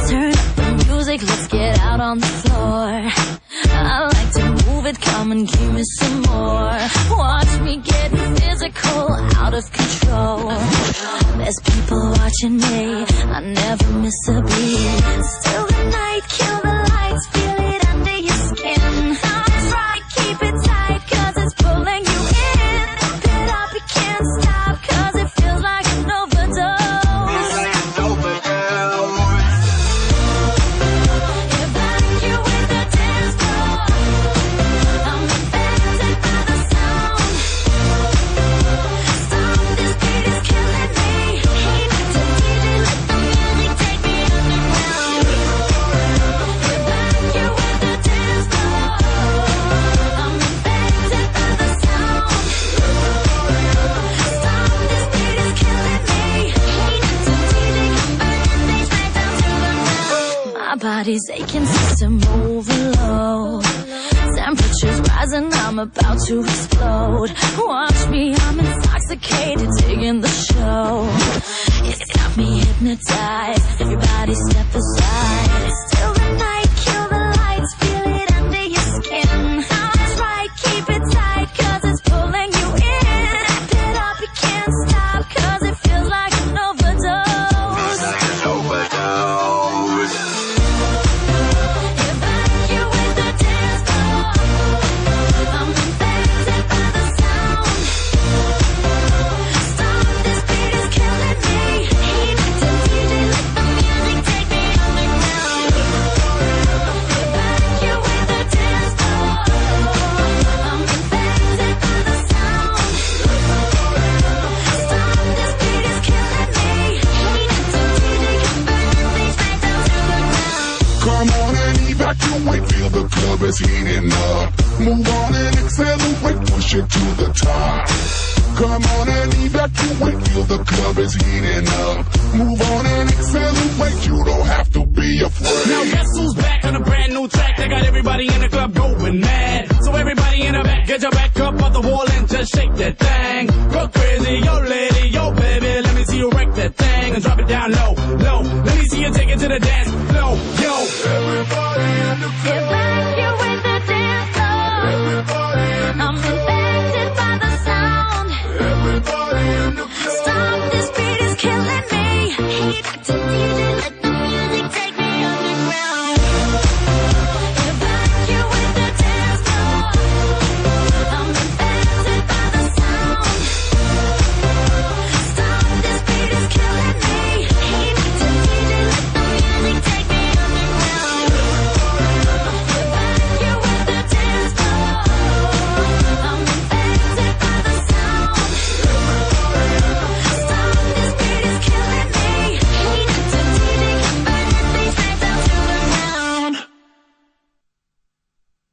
Turn up the music, let's get out on the floor. I like to move it, come and give me some more. Watch me get physical, out of control. There's people watching me, I never miss a beat. Still the night, kill the lights, feel it under your skin. That's right, keep it tight, cause it's pulling you in. Pump it up, you can't stop, cause it feels like an overdose. Body's aching, system overload. Temperatures rising, I'm about to explode. Watch me, I'm intoxicated, digging the show. It's got me hypnotized, everybody step aside. It's still the night, kill the lights, feel it under your skin. That's right, keep it tight, cause it's pulling you in. Wrap it up, you can't stop, cause it feels like an overdose. Feel the club is heating up. Move on and accelerate, push it to the top. Come on and evacuate, feel the club is heating up. Move on and accelerate, you don't have to be afraid. Now guess who's back on a brand new track? They got everybody in the club going mad. So everybody in the back, get your back up on the wall and just shake that thing. Go crazy, yo lady, yo baby, let me see you wreck that thing and drop it down low, low. Let me see you take it to the dance.